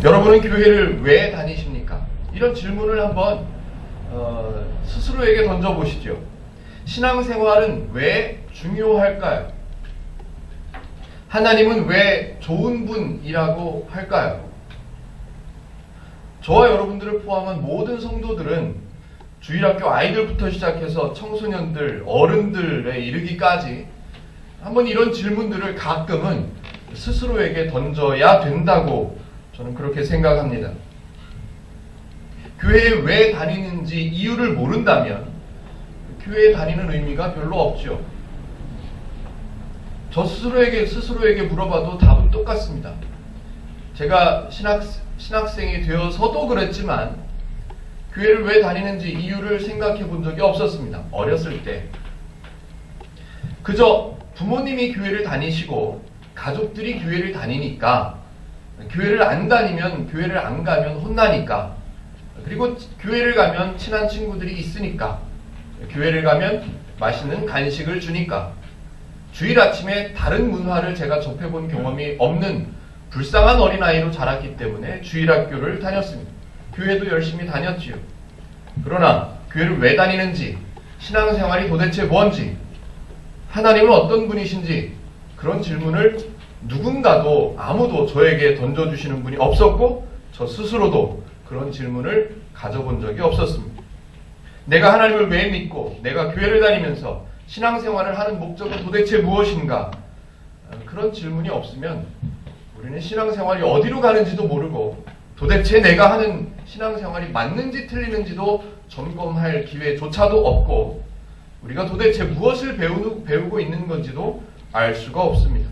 여러분은 교회를 왜 다니십니까? 이런 질문을 한번 스스로에게 던져보시죠. 신앙생활은 왜 중요할까요? 하나님은 왜 좋은 분이라고 할까요? 저와 여러분들을 포함한 모든 성도들은 주일학교 아이들부터 시작해서 청소년들, 어른들에 이르기까지 한번 이런 질문들을 가끔은 스스로에게 던져야 된다고 저는 그렇게 생각합니다. 교회에 왜 다니는지 이유를 모른다면 교회에 다니는 의미가 별로 없죠. 저 스스로에게 물어봐도 답은 똑같습니다. 제가 신학생이 되어서도 그랬지만 교회를 왜 다니는지 이유를 생각해 본 적이 없었습니다. 어렸을 때. 그저 부모님이 교회를 다니시고 가족들이 교회를 다니니까, 교회를 안 다니면, 교회를 안 가면 혼나니까, 그리고 교회를 가면 친한 친구들이 있으니까, 교회를 가면 맛있는 간식을 주니까, 주일 아침에 다른 문화를 제가 접해본 경험이 없는 불쌍한 어린아이로 자랐기 때문에 주일학교를 다녔습니다. 교회도 열심히 다녔지요. 그러나 교회를 왜 다니는지, 신앙생활이 도대체 뭔지, 하나님은 어떤 분이신지 그런 질문을 누군가도 아무도 저에게 던져주시는 분이 없었고 저 스스로도 그런 질문을 가져본 적이 없었습니다. 내가 하나님을 왜 믿고 내가 교회를 다니면서 신앙생활을 하는 목적은 도대체 무엇인가? 그런 질문이 없으면 우리는 신앙생활이 어디로 가는지도 모르고 도대체 내가 하는 신앙생활이 맞는지 틀리는지도 점검할 기회조차도 없고 우리가 도대체 무엇을 배우고 있는 건지도 알 수가 없습니다.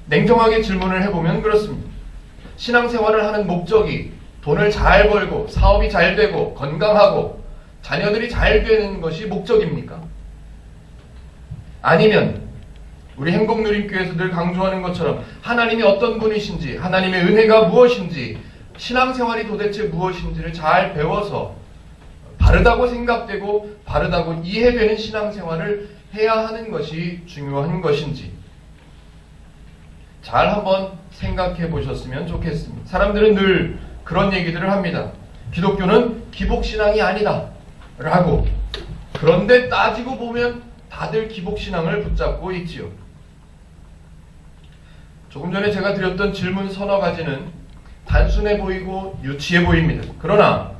냉정하게 질문을 해보면 그렇습니다. 신앙생활을 하는 목적이 돈을 잘 벌고 사업이 잘 되고 건강하고 자녀들이 잘 되는 것이 목적입니까? 아니면 우리 행복누림교회에서 늘 강조하는 것처럼 하나님이 어떤 분이신지, 하나님의 은혜가 무엇인지, 신앙생활이 도대체 무엇인지를 잘 배워서 바르다고 생각되고 바르다고 이해되는 신앙생활을 해야 하는 것이 중요한 것인지 잘 한번 생각해 보셨으면 좋겠습니다. 사람들은 늘 그런 얘기들을 합니다. 기독교는 기복신앙이 아니다 라고. 그런데 따지고 보면 다들 기복신앙을 붙잡고 있지요. 조금 전에 제가 드렸던 질문 서너 가지는 단순해 보이고 유치해 보입니다. 그러나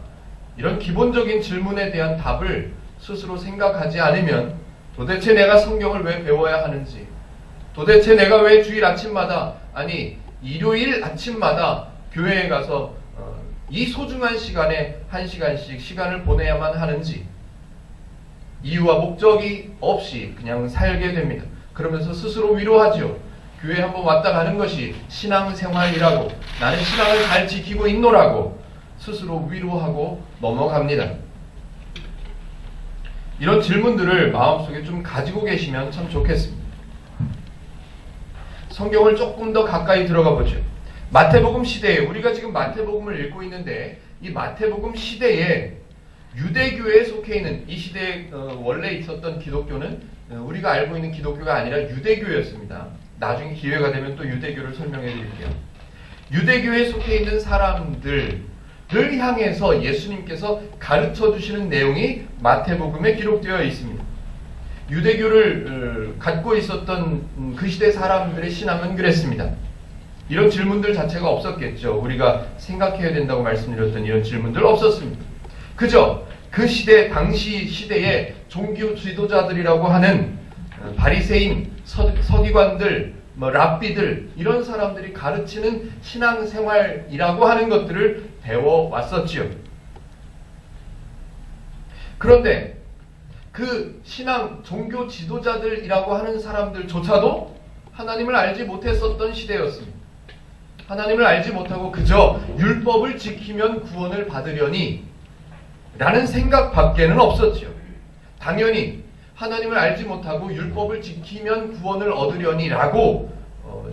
이런 기본적인 질문에 대한 답을 스스로 생각하지 않으면 도대체 내가 성경을 왜 배워야 하는지, 도대체 내가 왜 주일 아침마다, 아니 일요일 아침마다 교회에 가서 이 소중한 시간에 1시간씩 시간을 보내야만 하는지 이유와 목적이 없이 그냥 살게 됩니다. 그러면서 스스로 위로하죠. 교회에 한번 왔다 가는 것이 신앙생활이라고, 나는 신앙을 잘 지키고 있노라고 스스로 위로하고 넘어갑니다. 이런 질문들을 마음속에 좀 가지고 계시면 참 좋겠습니다. 성경을 조금 더 가까이 들어가 보죠. 마태복음 시대에, 우리가 지금 마태복음을 읽고 있는데 이 마태복음 시대에 유대교에 속해 있는, 이 시대에 원래 있었던 기독교는 우리가 알고 있는 기독교가 아니라 유대교였습니다. 나중에 기회가 되면 또 유대교를 설명해 드릴게요. 유대교에 속해 있는 사람들을 향해서 예수님께서 가르쳐 주시는 내용이 마태복음에 기록되어 있습니다. 유대교를 갖고 있었던 그 시대 사람들의 신앙은 그랬습니다. 이런 질문들 자체가 없었겠죠. 우리가 생각해야 된다고 말씀드렸던 이런 질문들 없었습니다. 그저 그 시대, 당시 시대의 종교 지도자들이라고 하는 바리새인, 서기관들, 랍비들, 이런 사람들이 가르치는 신앙생활이라고 하는 것들을 배워왔었지요. 그런데 그 신앙, 종교 지도자들이라고 하는 사람들조차도 하나님을 알지 못했었던 시대였습니다. 하나님을 알지 못하고 그저 율법을 지키면 구원을 받으려니 라는 생각밖에는 없었지요. 당연히 하나님을 알지 못하고 율법을 지키면 구원을 얻으려니 라고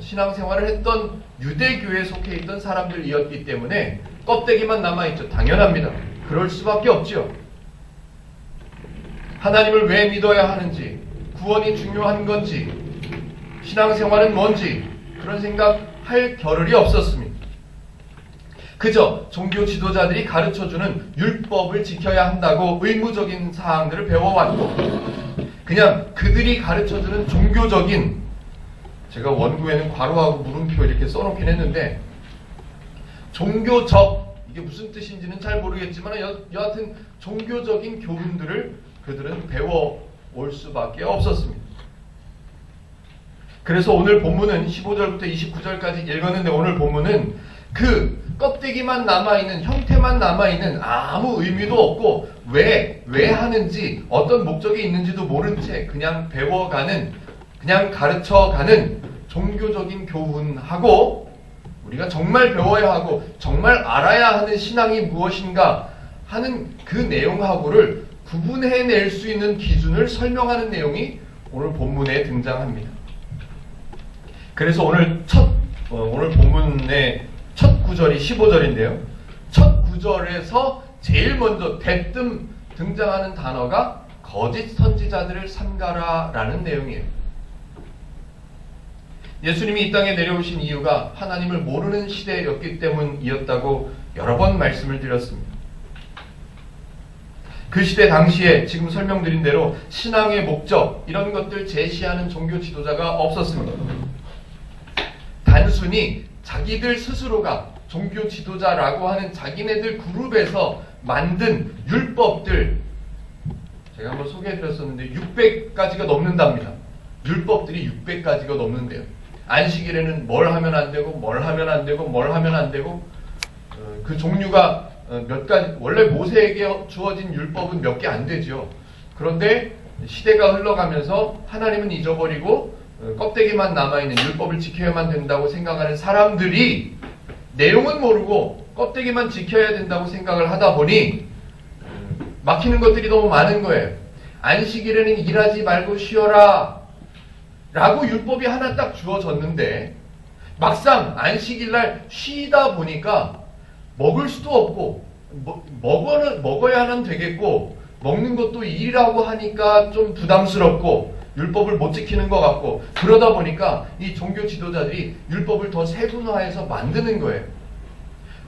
신앙생활을 했던 유대교에 속해 있던 사람들이었기 때문에 껍데기만 남아있죠. 당연합니다. 그럴 수밖에 없죠. 하나님을 왜 믿어야 하는지, 구원이 중요한 건지, 신앙생활은 뭔지 그런 생각할 겨를이 없었습니다. 그저 종교 지도자들이 가르쳐주는 율법을 지켜야 한다고 의무적인 사항들을 배워왔고, 그냥 그들이 가르쳐주는 종교적인, 제가 원고에는 괄호하고 물음표 이렇게 써놓긴 했는데, 종교적, 이게 무슨 뜻인지는 잘 모르겠지만 여하튼 종교적인 교훈들을 그들은 배워올 수밖에 없었습니다. 그래서 오늘 본문은 15절부터 29절까지 읽었는데, 오늘 본문은 그 껍데기만 남아있는, 형태만 남아있는, 아무 의미도 없고 왜 하는지, 어떤 목적이 있는지도 모른 채 그냥 배워가는, 그냥 가르쳐가는 종교적인 교훈하고, 우리가 정말 배워야 하고 정말 알아야 하는 신앙이 무엇인가 하는 그 내용하고를 구분해낼 수 있는 기준을 설명하는 내용이 오늘 본문에 등장합니다. 그래서 오늘 본문의 첫 구절이 15절인데요. 첫 구절에서 제일 먼저 대뜸 등장하는 단어가 거짓 선지자들을 삼가라 라는 내용이에요. 예수님이 이 땅에 내려오신 이유가 하나님을 모르는 시대였기 때문이었다고 여러 번 말씀을 드렸습니다. 그 시대 당시에 지금 설명드린 대로 신앙의 목적, 이런 것들 제시하는 종교 지도자가 없었습니다. 단순히 자기들 스스로가 종교 지도자라고 하는 자기네들 그룹에서 만든 율법들, 제가 한번 소개해드렸었는데 600가지가 넘는답니다. 율법들이 600가지가 넘는데요. 안식일에는 뭘 하면 안 되고, 뭘 하면 안 되고, 뭘 하면 안 되고, 그 종류가 몇 가지, 원래 모세에게 주어진 율법은 몇 개 안 되죠. 그런데 시대가 흘러가면서 하나님은 잊어버리고 껍데기만 남아있는 율법을 지켜야만 된다고 생각하는 사람들이 내용은 모르고 껍데기만 지켜야 된다고 생각을 하다 보니 막히는 것들이 너무 많은 거예요. 안식일에는 일하지 말고 쉬어라 라고 율법이 하나 딱 주어졌는데, 막상 안식일날 쉬다 보니까 먹을 수도 없고, 먹어야만 되겠고, 먹는 것도 일이라고 하니까 좀 부담스럽고 율법을 못 지키는 것 같고, 그러다 보니까 이 종교 지도자들이 율법을 더 세분화해서 만드는 거예요.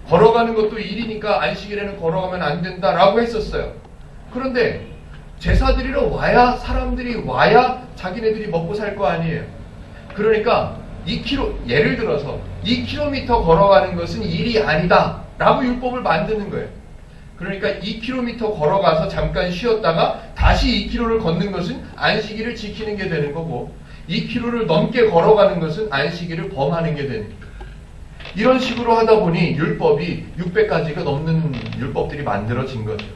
걸어가는 것도 일이니까 안식일에는 걸어가면 안 된다라고 했었어요. 그런데 제사 드리러 와야, 사람들이 와야 자기네들이 먹고 살 거 아니에요. 그러니까 2km, 예를 들어서 2km 걸어가는 것은 일이 아니다 라고 율법을 만드는 거예요. 그러니까 2km 걸어가서 잠깐 쉬었다가 다시 2km를 걷는 것은 안식일을 지키는 게 되는 거고, 2km를 넘게 걸어가는 것은 안식일을 범하는 게 되는 거예요. 이런 식으로 하다 보니 율법이 600가지가 넘는 율법들이 만들어진 거죠.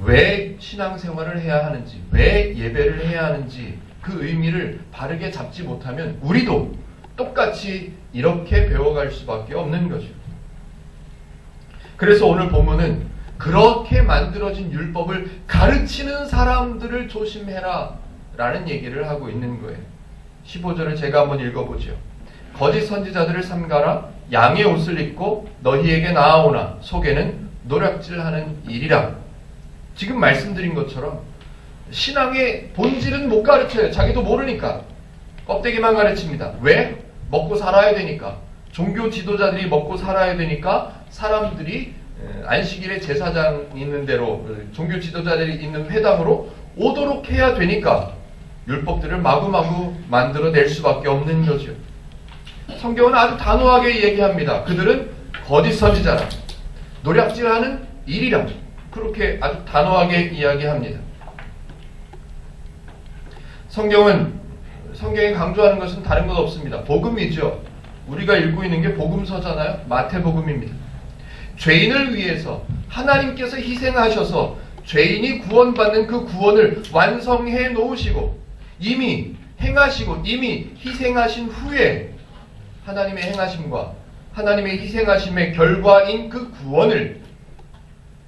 왜 신앙생활을 해야 하는지, 왜 예배를 해야 하는지 그 의미를 바르게 잡지 못하면 우리도 똑같이 이렇게 배워갈 수밖에 없는 거죠. 그래서 오늘 본문은 그렇게 만들어진 율법을 가르치는 사람들을 조심해라 라는 얘기를 하고 있는 거예요. 15절을 제가 한번 읽어보죠. 거짓 선지자들을 삼가라. 양의 옷을 입고 너희에게 나아오나 속에는 노략질하는 일이라. 지금 말씀드린 것처럼 신앙의 본질은 못 가르쳐요. 자기도 모르니까. 껍데기만 가르칩니다. 왜? 먹고 살아야 되니까. 종교 지도자들이 먹고 살아야 되니까 사람들이 안식일에 제사장 있는 대로, 종교 지도자들이 있는 회당으로 오도록 해야 되니까 율법들을 마구마구 만들어낼 수밖에 없는 거죠. 성경은 아주 단호하게 얘기합니다. 그들은 거짓 선지자라, 노략질하는 일이라, 그렇게 아주 단호하게 이야기합니다. 성경이 강조하는 것은 다른 것 없습니다. 복음이죠. 우리가 읽고 있는 게 복음서잖아요. 마태복음입니다. 죄인을 위해서 하나님께서 희생하셔서 죄인이 구원받는 그 구원을 완성해 놓으시고 이미 행하시고 이미 희생하신 후에 하나님의 행하심과 하나님의 희생하심의 결과인 그 구원을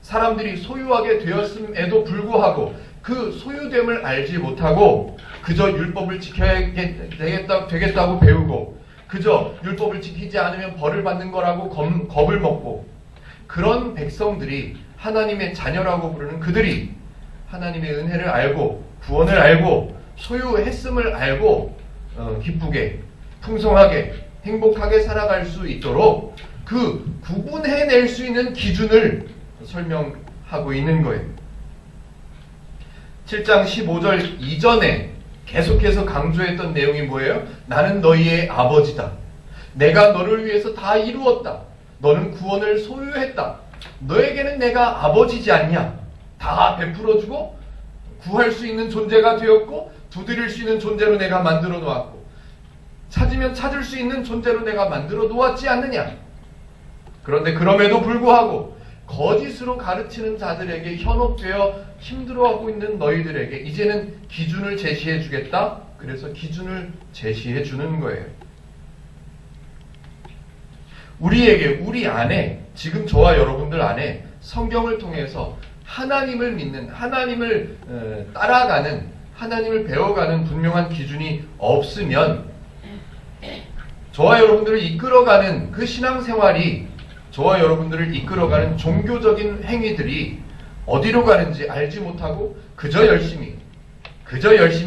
사람들이 소유하게 되었음에도 불구하고 그 소유됨을 알지 못하고 그저 율법을 지켜야 되겠다고 배우고 그저 율법을 지키지 않으면 벌을 받는 거라고 겁을 먹고, 그런 백성들이, 하나님의 자녀라고 부르는 그들이 하나님의 은혜를 알고 구원을 알고 소유했음을 알고 기쁘게, 풍성하게, 행복하게 살아갈 수 있도록 그 구분해낼 수 있는 기준을 설명하고 있는 거예요. 7장 15절 이전에 계속해서 강조했던 내용이 뭐예요? 나는 너희의 아버지다. 내가 너를 위해서 다 이루었다. 너는 구원을 소유했다. 너에게는 내가 아버지지 않냐? 다 베풀어주고 구할 수 있는 존재가 되었고 두드릴 수 있는 존재로 내가 만들어 놓았고 찾으면 찾을 수 있는 존재로 내가 만들어 놓았지 않느냐? 그런데 그럼에도 불구하고 거짓으로 가르치는 자들에게 현혹되어 힘들어하고 있는 너희들에게 이제는 기준을 제시해 주겠다. 그래서 기준을 제시해 주는 거예요. 우리에게, 우리 안에, 지금 저와 여러분들 안에 성경을 통해서 하나님을 믿는, 하나님을 따라가는, 하나님을 배워가는 분명한 기준이 없으면 저와 여러분들을 이끌어가는 그 신앙생활이, 저와 여러분들을 이끌어가는 종교적인 행위들이 어디로 가는지 알지 못하고 그저 열심히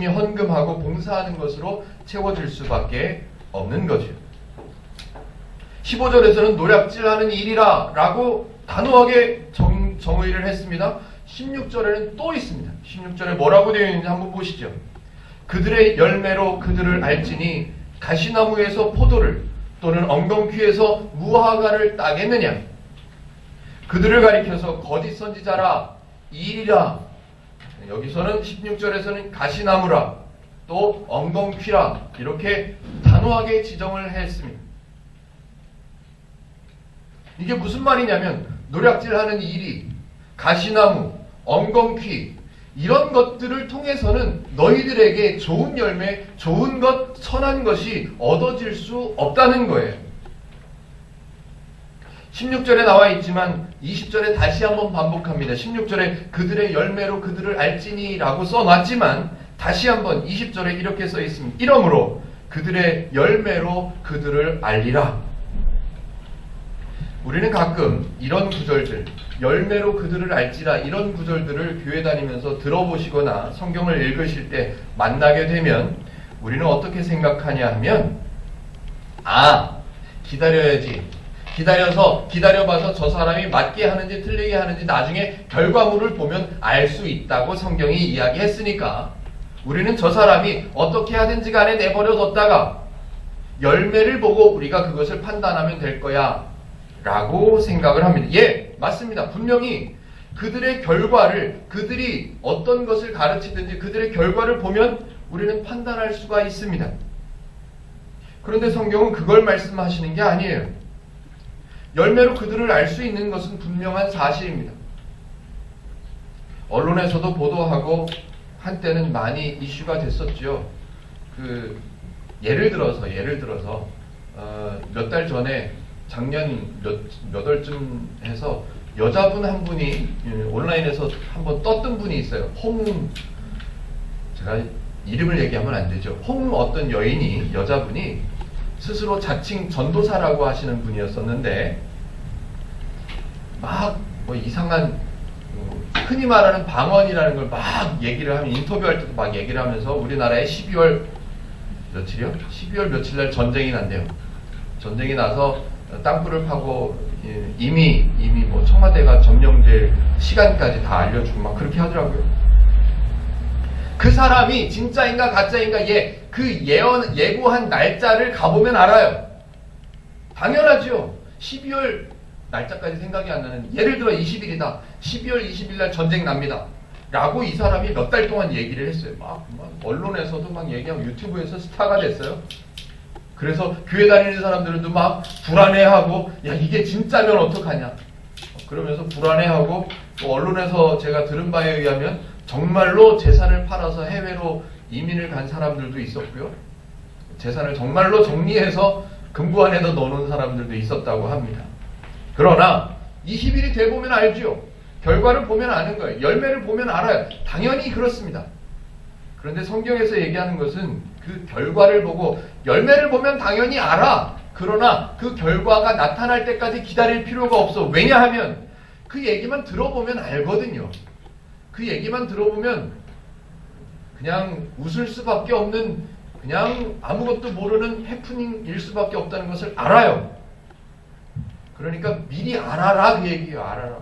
헌금하고 봉사하는 것으로 채워질 수밖에 없는 거죠. 15절에서는 노략질하는 일이라 라고 단호하게 정의를 했습니다. 16절에는 또 있습니다. 16절에 뭐라고 되어 있는지 한번 보시죠. 그들의 열매로 그들을 알지니 가시나무에서 포도를 또는 엉겅퀴에서 무화과를 따겠느냐. 그들을 가리켜서 거짓 선지자라 이리라. 여기서는 16절에서는 가시나무라 또 엉겅퀴라 이렇게 단호하게 지정을 했습니다. 이게 무슨 말이냐면 노략질하는 이리, 가시나무, 엉겅퀴 이런 것들을 통해서는 너희들에게 좋은 열매, 좋은 것, 선한 것이 얻어질 수 없다는 거예요. 16절에 나와 있지만 20절에 다시 한번 반복합니다. 16절에 그들의 열매로 그들을 알지니 라고 써놨지만 다시 한번 20절에 이렇게 써 있습니다. 이러므로 그들의 열매로 그들을 알리라. 우리는 가끔 이런 구절들, 열매로 그들을 알지라 이런 구절들을 교회 다니면서 들어보시거나 성경을 읽으실 때 만나게 되면 우리는 어떻게 생각하냐 하면 기다려야지. 기다려봐서 저 사람이 맞게 하는지 틀리게 하는지 나중에 결과물을 보면 알 수 있다고 성경이 이야기했으니까 우리는 저 사람이 어떻게 하든지 간에 내버려뒀다가 열매를 보고 우리가 그것을 판단하면 될 거야 라고 생각을 합니다. 예, 맞습니다. 분명히 그들의 결과를, 그들이 어떤 것을 가르치든지 그들의 결과를 보면 우리는 판단할 수가 있습니다. 그런데 성경은 그걸 말씀하시는 게 아니에요. 열매로 그들을 알 수 있는 것은 분명한 사실입니다. 언론에서도 보도하고 한때는 많이 이슈가 됐었죠. 예를 들어서 몇 달 전에 작년 몇 월쯤 해서 여자분 한 분이 온라인에서 한번 떴던 분이 있어요. 제가 이름을 얘기하면 안 되죠. 어떤 여자분이 스스로 자칭 전도사라고 하시는 분이었었는데 막 이상한 흔히 말하는 방언이라는 걸 막 얘기를 하면 인터뷰할 때도 막 얘기를 하면서 우리나라에 12월 며칠이요? 12월 며칠 날 전쟁이 난대요. 전쟁이 나서 땅굴을 파고 이미 청와대가 점령될 시간까지 다 알려주고 막 그렇게 하더라고요. 그 사람이 진짜인가 가짜인가 예고한 날짜를 가보면 알아요. 당연하죠. 12월 날짜까지 생각이 안 나는 예를 들어 20일이다. 12월 20일 날 전쟁 납니다. 라고 이 사람이 몇 달 동안 얘기를 했어요. 막 언론에서도 막 얘기하고 유튜브에서 스타가 됐어요. 그래서 교회 다니는 사람들도 막 불안해하고 이게 진짜면 어떡하냐 그러면서 불안해하고 또 언론에서 제가 들은 바에 의하면 정말로 재산을 팔아서 해외로 이민을 간 사람들도 있었고요. 재산을 정말로 정리해서 금고 안에다 넣어놓은 사람들도 있었다고 합니다. 그러나 20일이 돼보면 알죠. 결과를 보면 아는 거예요. 열매를 보면 알아요. 당연히 그렇습니다. 그런데 성경에서 얘기하는 것은 그 결과를 보고 열매를 보면 당연히 알아. 그러나 그 결과가 나타날 때까지 기다릴 필요가 없어. 왜냐하면 그 얘기만 들어보면 알거든요. 그 얘기만 들어보면 그냥 웃을 수밖에 없는 그냥 아무것도 모르는 해프닝일 수밖에 없다는 것을 알아요. 그러니까 미리 알아라 그 얘기예요. 알아라.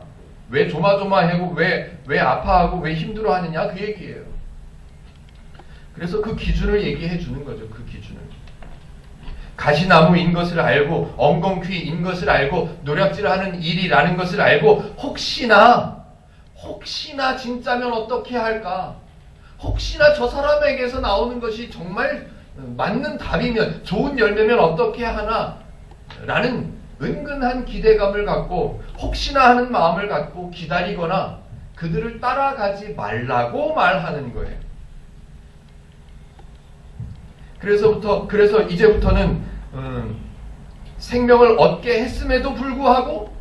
왜 조마조마하고 왜 아파하고 왜 힘들어하느냐 그 얘기예요. 그래서 그 기준을 얘기해 주는 거죠. 그 기준을. 가시나무인 것을 알고 엉겅퀴인 것을 알고 노략질하는 일이라는 것을 알고 혹시나 진짜면 어떻게 할까? 혹시나 저 사람에게서 나오는 것이 정말 맞는 답이면 좋은 열매면 어떻게 하나? 라는 은근한 기대감을 갖고 혹시나 하는 마음을 갖고 기다리거나 그들을 따라가지 말라고 말하는 거예요. 그래서 이제부터는 생명을 얻게 했음에도 불구하고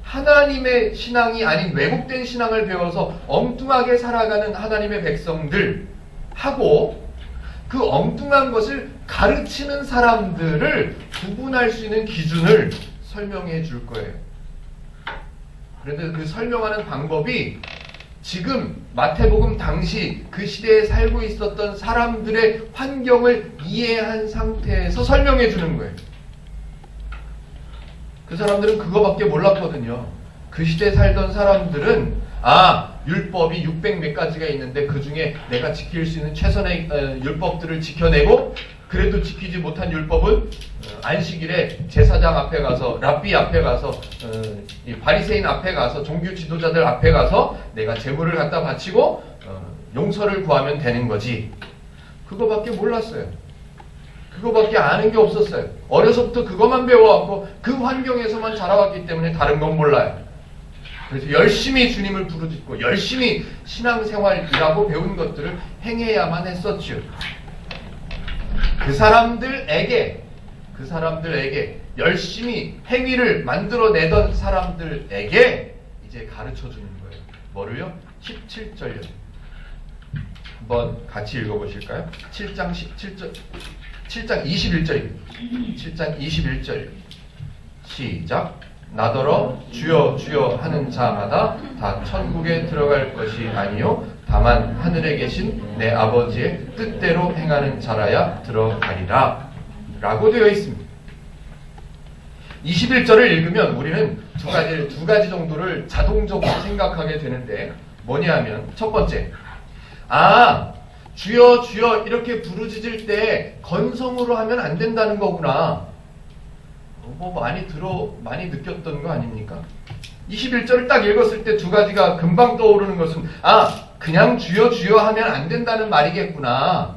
하나님의 신앙이 아닌 왜곡된 신앙을 배워서 엉뚱하게 살아가는 하나님의 백성들 하고 그 엉뚱한 것을 가르치는 사람들을 구분할 수 있는 기준을 설명해 줄 거예요. 그런데 그 설명하는 방법이 지금 마태복음 당시 그 시대에 살고 있었던 사람들의 환경을 이해한 상태에서 설명해 주는 거예요. 그 사람들은 그거밖에 몰랐거든요. 그 시대에 살던 사람들은 율법이 600 몇 가지가 있는데 그 중에 내가 지킬 수 있는 최선의 율법들을 지켜내고 그래도 지키지 못한 율법은 안식일에 제사장 앞에 가서 랍비 앞에 가서 이 바리새인 앞에 가서 종교 지도자들 앞에 가서 내가 제물을 갖다 바치고 용서를 구하면 되는 거지. 그거밖에 몰랐어요. 그거밖에 아는 게 없었어요. 어려서부터 그것만 배워왔고 그 환경에서만 자라왔기 때문에 다른 건 몰라요. 그래서 열심히 주님을 부르짖고 열심히 신앙생활이라고 배운 것들을 행해야만 했었죠. 그 사람들에게 열심히 행위를 만들어내던 사람들에게 이제 가르쳐주는 거예요. 뭐를요? 17절요. 한번 같이 읽어보실까요? 7장 21절입니다. 7장 21절 시작. 나더러 주여 주여 하는 자마다 다 천국에 들어갈 것이 아니요 다만 하늘에 계신 내 아버지의 뜻대로 행하는 자라야 들어가리라 라고 되어 있습니다. 21절을 읽으면 우리는 두 가지 정도를 자동적으로 생각하게 되는데 뭐냐 하면 첫 번째, 주여 주여 이렇게 부르짖을 때 건성으로 하면 안 된다는 거구나. 많이 느꼈던 거 아닙니까? 21절을 딱 읽었을 때 두 가지가 금방 떠오르는 것은 그냥 주여 주여 하면 안 된다는 말이겠구나.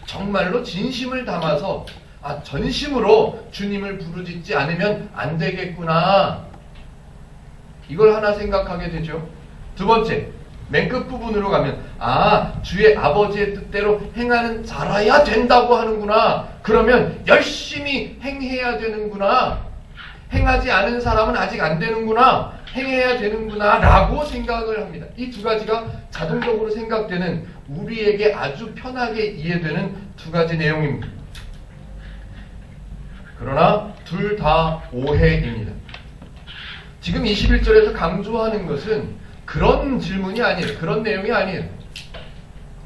정말로 진심을 담아서 전심으로 주님을 부르짖지 않으면 안 되겠구나. 이걸 하나 생각하게 되죠. 두 번째, 맨 끝부분으로 가면 주의 아버지의 뜻대로 행하는 자라야 된다고 하는구나. 그러면 열심히 행해야 되는구나. 행하지 않은 사람은 아직 안 되는구나. 행해야 되는구나 라고 생각을 합니다. 이 두 가지가 자동적으로 생각되는 우리에게 아주 편하게 이해되는 두 가지 내용입니다. 그러나 둘 다 오해입니다. 지금 21절에서 강조하는 것은 그런 질문이 아니에요. 그런 내용이 아니에요.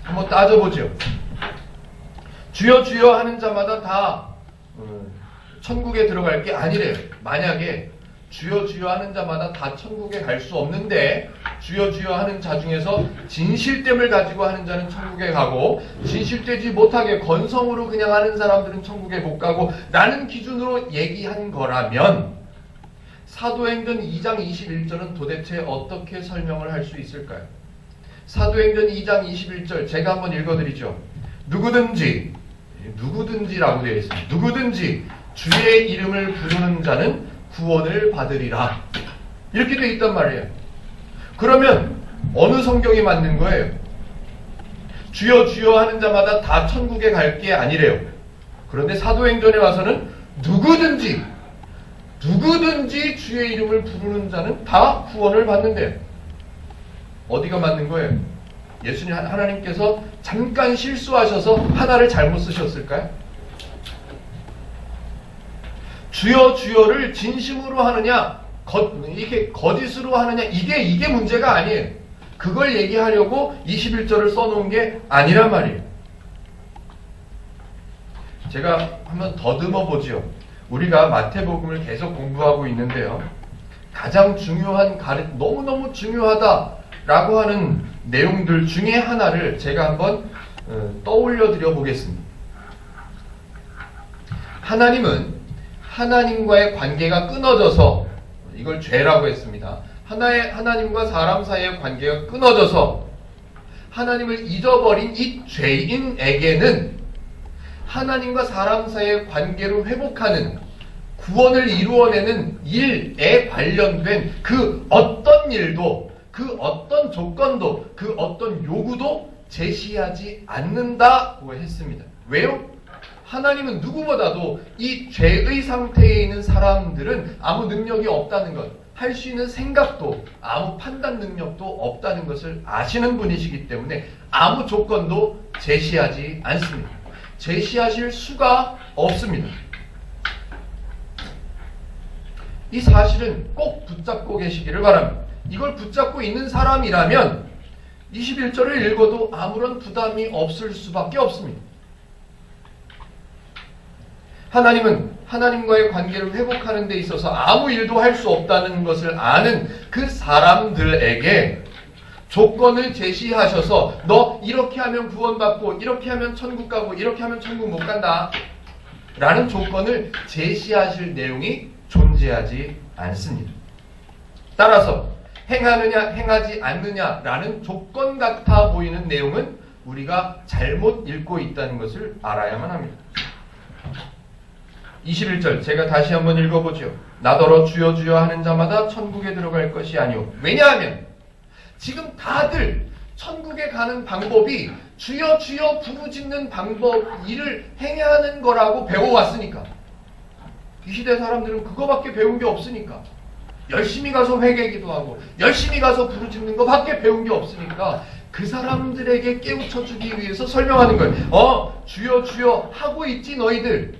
한번 따져보죠. 주여 주여 하는 자마다 다 천국에 들어갈 게 아니래요. 만약에 주여 주여 하는 자마다 다 천국에 갈 수 없는데 주여 주여 하는 자 중에서 진실됨을 가지고 하는 자는 천국에 가고 진실되지 못하게 건성으로 그냥 하는 사람들은 천국에 못 가고 라는 기준으로 얘기한 거라면 사도행전 2장 21절은 도대체 어떻게 설명을 할 수 있을까요? 사도행전 2장 21절 제가 한번 읽어드리죠. 누구든지라고 되어 있습니다. 누구든지 주의 이름을 부르는 자는 구원을 받으리라. 이렇게 되어 있단 말이에요. 그러면 어느 성경이 맞는 거예요? 주여 주여 하는 자마다 다 천국에 갈 게 아니래요. 그런데 사도행전에 와서는 누구든지 주의 이름을 부르는 자는 다 구원을 받는데요. 어디가 맞는 거예요? 예수님 하나님께서 잠깐 실수하셔서 하나를 잘못 쓰셨을까요? 주여 주여를 진심으로 하느냐 이렇게 거짓으로 하느냐 이게 문제가 아니에요. 그걸 얘기하려고 21절을 써놓은 게 아니란 말이에요. 제가 한번 더듬어 보지요. 우리가 마태복음을 계속 공부하고 있는데요. 가장 중요한 너무너무 중요하다라고 하는 내용들 중에 하나를 제가 한번 떠올려 드려 보겠습니다. 하나님은 하나님과의 관계가 끊어져서, 이걸 죄라고 했습니다. 하나님과 사람 사이의 관계가 끊어져서 하나님을 잊어버린 이 죄인에게는 하나님과 사람 사이의 관계를 회복하는, 구원을 이루어내는 일에 관련된 그 어떤 일도, 그 어떤 조건도, 그 어떤 요구도 제시하지 않는다고 했습니다. 왜요? 하나님은 누구보다도 이 죄의 상태에 있는 사람들은 아무 능력이 없다는 것, 할 수 있는 생각도, 아무 판단 능력도 없다는 것을 아시는 분이시기 때문에 아무 조건도 제시하지 않습니다. 제시하실 수가 없습니다. 이 사실은 꼭 붙잡고 계시기를 바랍니다. 이걸 붙잡고 있는 사람이라면 21절을 읽어도 아무런 부담이 없을 수밖에 없습니다. 하나님은 하나님과의 관계를 회복하는 데 있어서 아무 일도 할 수 없다는 것을 아는 그 사람들에게 조건을 제시하셔서 너 이렇게 하면 구원받고 이렇게 하면 천국 가고 이렇게 하면 천국 못 간다 라는 조건을 제시하실 내용이 존재하지 않습니다. 따라서 행하느냐 행하지 않느냐 라는 조건 같아 보이는 내용은 우리가 잘못 읽고 있다는 것을 알아야만 합니다. 21절 제가 다시 한번 읽어보죠. 나더러 주여 주여 하는 자마다 천국에 들어갈 것이 아니오. 왜냐하면 지금 다들 천국에 가는 방법이 주여 주여 부르짖는 방법, 일을 행하는 거라고 배워왔으니까. 이 시대 사람들은 그거밖에 배운 게 없으니까. 열심히 가서 회개기도 하고 열심히 가서 부르짖는 거밖에 배운 게 없으니까 그 사람들에게 깨우쳐주기 위해서 설명하는 거예요. 주여 주여 하고 있지 너희들.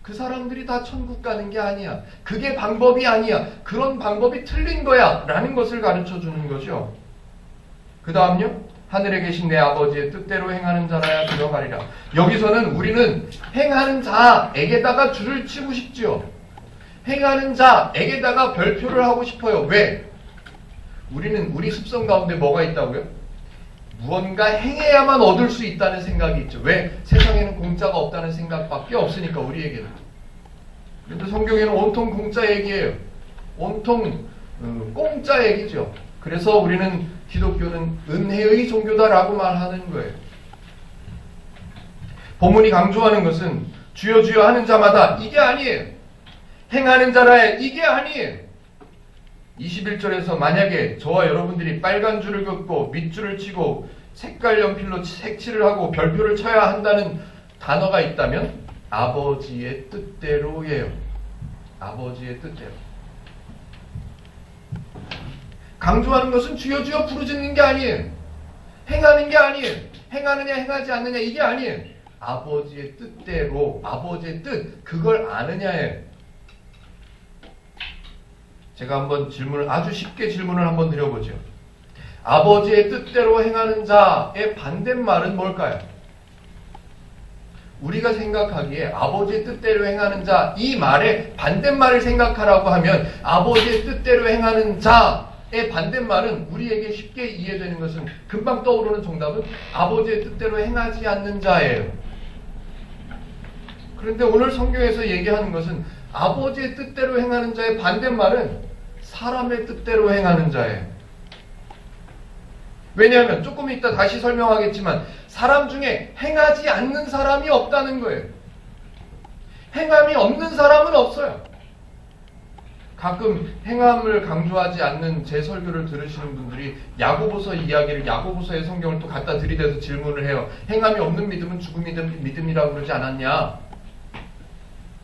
그 사람들이 다 천국 가는 게 아니야. 그게 방법이 아니야. 그런 방법이 틀린 거야 라는 것을 가르쳐주는 거죠. 그 다음요. 하늘에 계신 내 아버지의 뜻대로 행하는 자라야 들어가리라. 여기서는 우리는 행하는 자에게다가 줄을 치고 싶지요. 행하는 자에게다가 별표를 하고 싶어요. 왜? 우리는 우리 습성 가운데 뭐가 있다고요? 무언가 행해야만 얻을 수 있다는 생각이 있죠. 왜? 세상에는 공짜가 없다는 생각밖에 없으니까 우리에게는. 그런데 성경에는 온통 공짜 얘기예요. 온통 공짜 얘기죠. 그래서 우리는 기독교는 은혜의 종교다라고 말하는 거예요. 본문이 강조하는 것은 주여 주여 하는 자마다 이게 아니에요. 행하는 자라에 이게 아니에요. 21절에서 만약에 저와 여러분들이 빨간 줄을 긋고 밑줄을 치고 색깔 연필로 색칠을 하고 별표를 쳐야 한다는 단어가 있다면 아버지의 뜻대로예요. 아버지의 뜻대로. 강조하는 것은 주여 주여 부르짖는 게 아니에요. 행하는 게 아니에요. 행하느냐 행하지 않느냐 이게 아니에요. 아버지의 뜻대로, 아버지의 뜻, 그걸 아느냐예요. 제가 한번 아주 쉽게 질문을 한번 드려보죠. 아버지의 뜻대로 행하는 자의 반대말은 뭘까요? 우리가 생각하기에 아버지의 뜻대로 행하는 자, 이 말의 반대말을 생각하라고 하면 아버지의 뜻대로 행하는 자의 반대말은 우리에게 쉽게 이해되는 것은 금방 떠오르는 정답은 아버지의 뜻대로 행하지 않는 자예요. 그런데 오늘 성경에서 얘기하는 것은 아버지의 뜻대로 행하는 자의 반대말은 사람의 뜻대로 행하는 자예요. 왜냐하면 조금 이따 다시 설명하겠지만 사람 중에 행하지 않는 사람이 없다는 거예요. 행함이 없는 사람은 없어요. 가끔 행함을 강조하지 않는 제 설교를 들으시는 분들이 야고보서 이야기를, 야고보서의 성경을 또 갖다 들이대서 질문을 해요. 행함이 없는 믿음은 죽음이 믿음이라고 그러지 않았냐?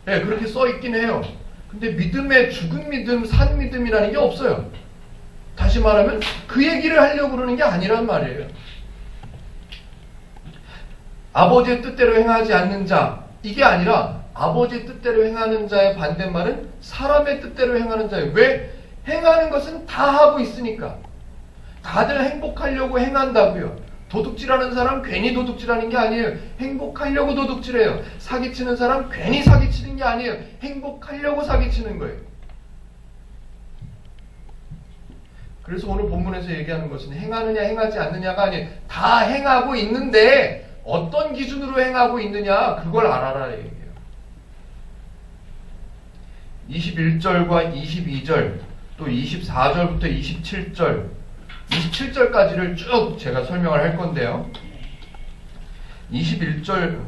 네, 그렇게 써 있긴 해요. 근데 믿음에 죽은 믿음, 산 믿음이라는 게 없어요. 다시 말하면 그 얘기를 하려고 그러는 게 아니란 말이에요. 아버지의 뜻대로 행하지 않는 자, 이게 아니라 아버지의 뜻대로 행하는 자의 반대말은 사람의 뜻대로 행하는 자예요. 왜? 행하는 것은 다 하고 있으니까. 다들 행복하려고 행한다고요. 도둑질하는 사람 괜히 도둑질하는 게 아니에요. 행복하려고 도둑질해요. 사기치는 사람 괜히 사기치는 게 아니에요. 행복하려고 사기치는 거예요. 그래서 오늘 본문에서 얘기하는 것은 행하느냐 행하지 않느냐가 아니에요. 다 행하고 있는데 어떤 기준으로 행하고 있느냐 그걸 알아라 얘기해요. 21절과 22절 또 24절부터 27절 27절까지를 쭉 제가 설명을 할 건데요. 21절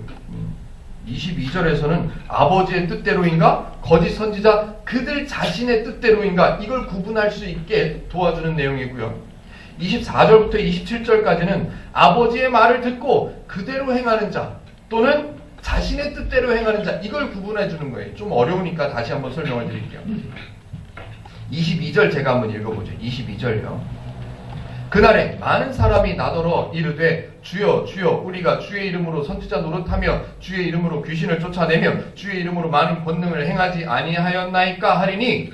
22절에서는 아버지의 뜻대로인가 거짓 선지자 그들 자신의 뜻대로인가 이걸 구분할 수 있게 도와주는 내용이고요. 24절부터 27절까지는 아버지의 말을 듣고 그대로 행하는 자 또는 자신의 뜻대로 행하는 자 이걸 구분해 주는 거예요. 좀 어려우니까 다시 한번 설명을 드릴게요. 22절 제가 한번 읽어보죠. 22절요. 그날에 많은 사람이 나더러 이르되 주여 주여 우리가 주의 이름으로 선지자 노릇하며 주의 이름으로 귀신을 쫓아내며 주의 이름으로 많은 권능을 행하지 아니하였나이까 하리니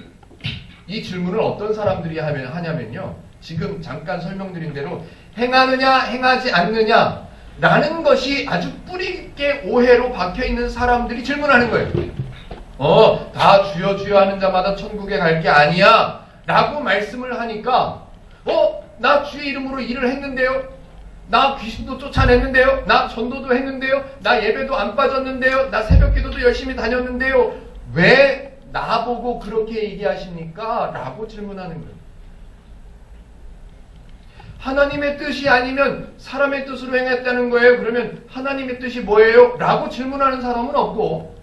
이 질문을 어떤 사람들이 하냐면요. 지금 잠깐 설명드린 대로 행하느냐 행하지 않느냐 라는 것이 아주 뿌리 깊게 오해로 박혀있는 사람들이 질문하는 거예요. 다 주여 주여 하는 자마다 천국에 갈 게 아니야 라고 말씀을 하니까 나 주의 이름으로 일을 했는데요. 나 귀신도 쫓아냈는데요. 나 전도도 했는데요. 나 예배도 안 빠졌는데요. 나 새벽기도도 열심히 다녔는데요. 왜 나보고 그렇게 얘기하십니까? 라고 질문하는 거예요. 하나님의 뜻이 아니면 사람의 뜻으로 행했다는 거예요. 그러면 하나님의 뜻이 뭐예요? 라고 질문하는 사람은 없고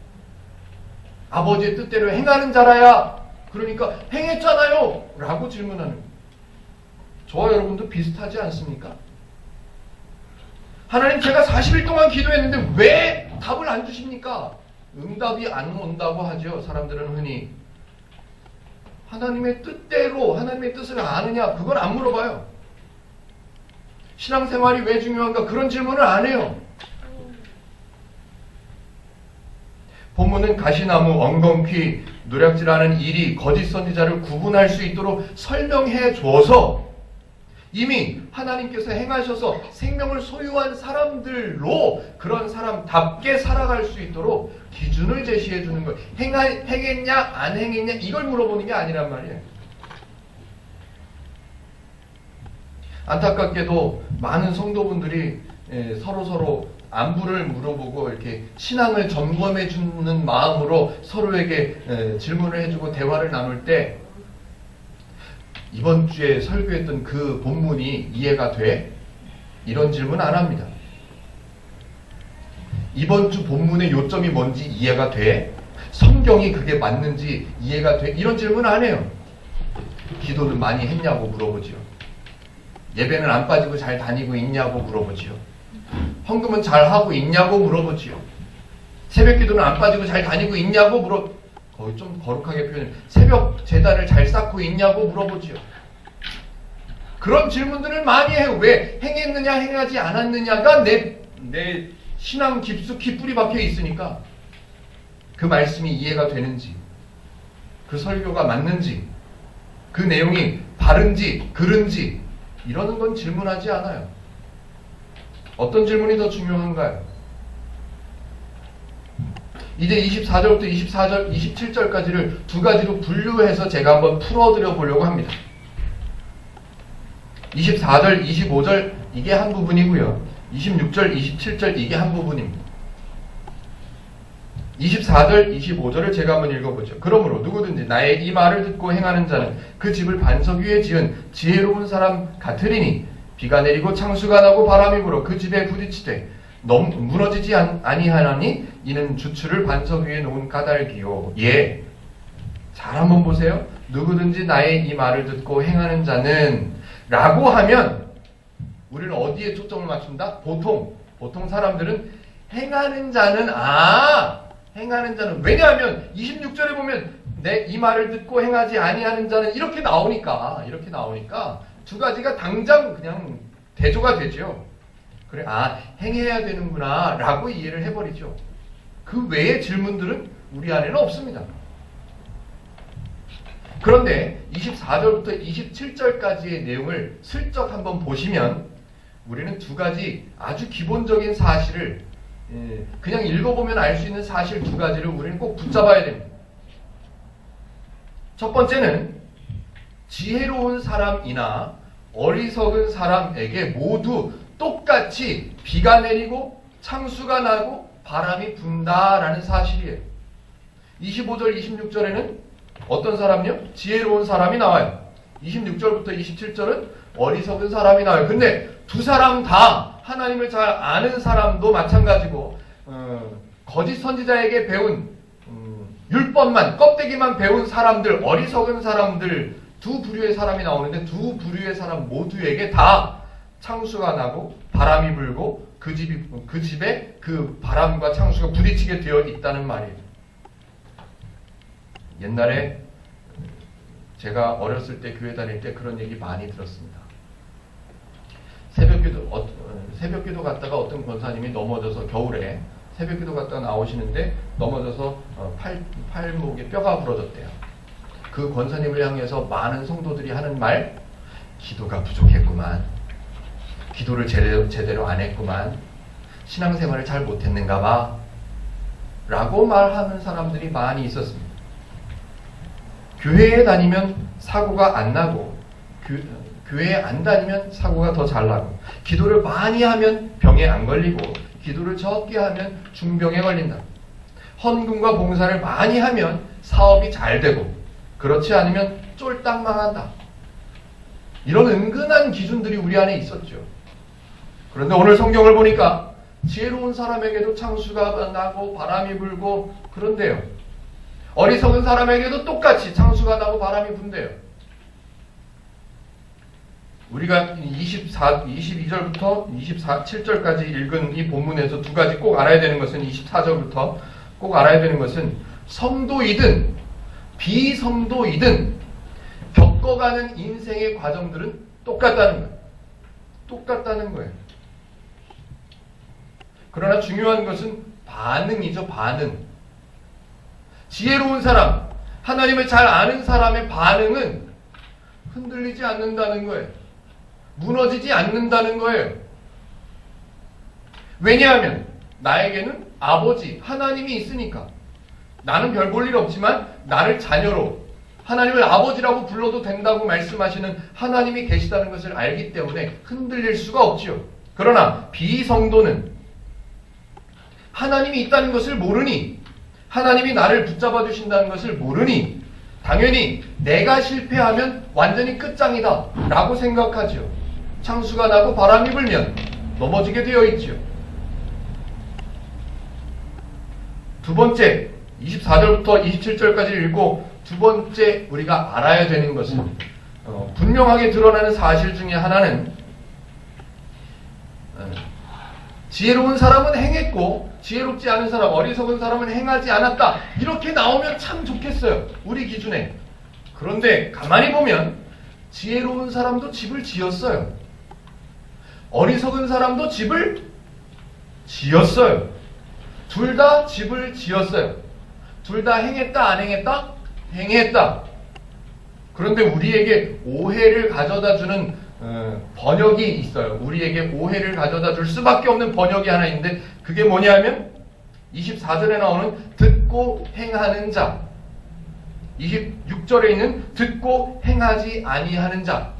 아버지의 뜻대로 행하는 자라야 그러니까 행했잖아요 라고 질문하는 거예요. 저와 여러분도 비슷하지 않습니까? 하나님 제가 40일 동안 기도했는데 왜 답을 안 주십니까? 응답이 안 온다고 하죠. 사람들은 흔히 하나님의 뜻대로 하나님의 뜻을 아느냐 그걸 안 물어봐요. 신앙생활이 왜 중요한가 그런 질문을 안 해요. 본문은 가시나무, 엉겅퀴, 노략질하는 일이 거짓 선지자를 구분할 수 있도록 설명해 줘서 이미 하나님께서 행하셔서 생명을 소유한 사람들로 그런 사람답게 살아갈 수 있도록 기준을 제시해 주는 거예요. 행했냐 안 행했냐 이걸 물어보는 게 아니란 말이에요. 안타깝게도 많은 성도분들이 서로 안부를 물어보고 이렇게 신앙을 점검해 주는 마음으로 서로에게 질문을 해주고 대화를 나눌 때 이번 주에 설교했던 그 본문이 이해가 돼? 이런 질문 안 합니다. 이번 주 본문의 요점이 뭔지 이해가 돼? 성경이 그게 맞는지 이해가 돼? 이런 질문 안 해요. 기도는 많이 했냐고 물어보지요. 예배는 안 빠지고 잘 다니고 있냐고 물어보지요. 헌금은 잘 하고 있냐고 물어보지요. 새벽 기도는 안 빠지고 잘 다니고 있냐고 거의 좀 거룩하게 표현해요. 새벽 제단을 잘 쌓고 있냐고 물어보지요. 그런 질문들을 많이 해요. 왜 행했느냐 행하지 않았느냐가 내 신앙 깊숙이 뿌리 박혀 있으니까 그 말씀이 이해가 되는지 그 설교가 맞는지 그 내용이 바른지 그른지 이러는 건 질문하지 않아요. 어떤 질문이 더 중요한가요? 이제 24절부터 27절까지를 두 가지로 분류해서 제가 한번 풀어드려 보려고 합니다. 24절, 25절 이게 한 부분이고요. 26절, 27절 이게 한 부분입니다. 24절, 25절을 제가 한번 읽어보죠. 그러므로 누구든지 나의 이 말을 듣고 행하는 자는 그 집을 반석 위에 지은 지혜로운 사람 같으리니 비가 내리고 창수가 나고 바람이 불어 그 집에 부딪히되 무너지지 아니하나니 이는 주추를 반석 위에 놓은 까닭이요. 예. 잘 한번 보세요. 누구든지 나의 이 말을 듣고 행하는 자는 라고 하면 우리는 어디에 초점을 맞춘다? 보통 사람들은 행하는 자는 행하는 자는 왜냐하면 26절에 보면 내 이 말을 듣고 행하지 아니하는 자는 이렇게 나오니까 두 가지가 당장 그냥 대조가 되죠. 그래 행해야 되는구나 라고 이해를 해버리죠. 그 외의 질문들은 우리 안에는 없습니다. 그런데 24절부터 27절까지의 내용을 슬쩍 한번 보시면 우리는 두 가지 아주 기본적인 사실을 그냥 읽어보면 알 수 있는 사실 두 가지를 우리는 꼭 붙잡아야 됩니다. 첫 번째는 지혜로운 사람이나 어리석은 사람에게 모두 똑같이 비가 내리고 창수가 나고 바람이 분다라는 사실이에요. 25절, 26절에는 어떤 사람이요? 지혜로운 사람이 나와요. 26절부터 27절은 어리석은 사람이 나와요. 근데 두 사람 다 하나님을 잘 아는 사람도 마찬가지고 거짓 선지자에게 배운 율법만, 껍데기만 배운 사람들, 어리석은 사람들, 두 부류의 사람이 나오는데 두 부류의 사람 모두에게 다 창수가 나고 바람이 불고 그 집에 그 바람과 창수가 부딪히게 되어 있다는 말이에요. 옛날에 제가 어렸을 때 교회 다닐 때 그런 얘기 많이 들었습니다. 새벽기도 갔다가 어떤 권사님이 넘어져서 겨울에 새벽기도 갔다가 나오시는데 넘어져서 팔목에 뼈가 부러졌대요. 그 권사님을 향해서 많은 성도들이 하는 말, 기도가 부족했구만, 기도를 제대로 안 했구만, 신앙생활을 잘 못했는가 봐 라고 말하는 사람들이 많이 있었습니다. 교회에 다니면 사고가 안 나고 교회에 안 다니면 사고가 더 잘 나고, 기도를 많이 하면 병에 안 걸리고 기도를 적게 하면 중병에 걸린다. 헌금과 봉사를 많이 하면 사업이 잘 되고 그렇지 않으면 쫄딱 망한다. 이런 은근한 기준들이 우리 안에 있었죠. 그런데 오늘 성경을 보니까 지혜로운 사람에게도 창수가 나고 바람이 불고 그런데요, 어리석은 사람에게도 똑같이 창수가 나고 바람이 분대요. 우리가 22절부터 27절까지 읽은 이 본문에서 두 가지 꼭 알아야 되는 것은, 24절부터 꼭 알아야 되는 것은 성도이든 비성도이든 겪어가는 인생의 과정들은 똑같다는 거예요. 똑같다는 거예요. 그러나 중요한 것은 반응이죠. 반응. 지혜로운 사람, 하나님을 잘 아는 사람의 반응은 흔들리지 않는다는 거예요. 무너지지 않는다는 거예요. 왜냐하면 나에게는 아버지, 하나님이 있으니까. 나는 별 볼 일 없지만 나를 자녀로, 하나님을 아버지라고 불러도 된다고 말씀하시는 하나님이 계시다는 것을 알기 때문에 흔들릴 수가 없지요. 그러나 비성도는 하나님이 있다는 것을 모르니, 하나님이 나를 붙잡아 주신다는 것을 모르니 당연히 내가 실패하면 완전히 끝장이다 라고 생각하지요. 창수가 나고 바람이 불면 넘어지게 되어 있지요. 두 번째, 24절부터 27절까지 읽고 두 번째 우리가 알아야 되는 것은 분명하게 드러나는 사실 중에 하나는 지혜로운 사람은 행했고 지혜롭지 않은 사람, 어리석은 사람은 행하지 않았다. 이렇게 나오면 참 좋겠어요. 우리 기준에. 그런데 가만히 보면 지혜로운 사람도 집을 지었어요. 어리석은 사람도 집을 지었어요. 둘 다 집을 지었어요. 둘 다 행했다, 안 행했다? 행했다. 그런데 우리에게 오해를 가져다주는 번역이 있어요. 우리에게 오해를 가져다 줄 수밖에 없는 번역이 하나 있는데 그게 뭐냐면 24절에 나오는 듣고 행하는 자, 26절에 있는 듣고 행하지 아니하는 자,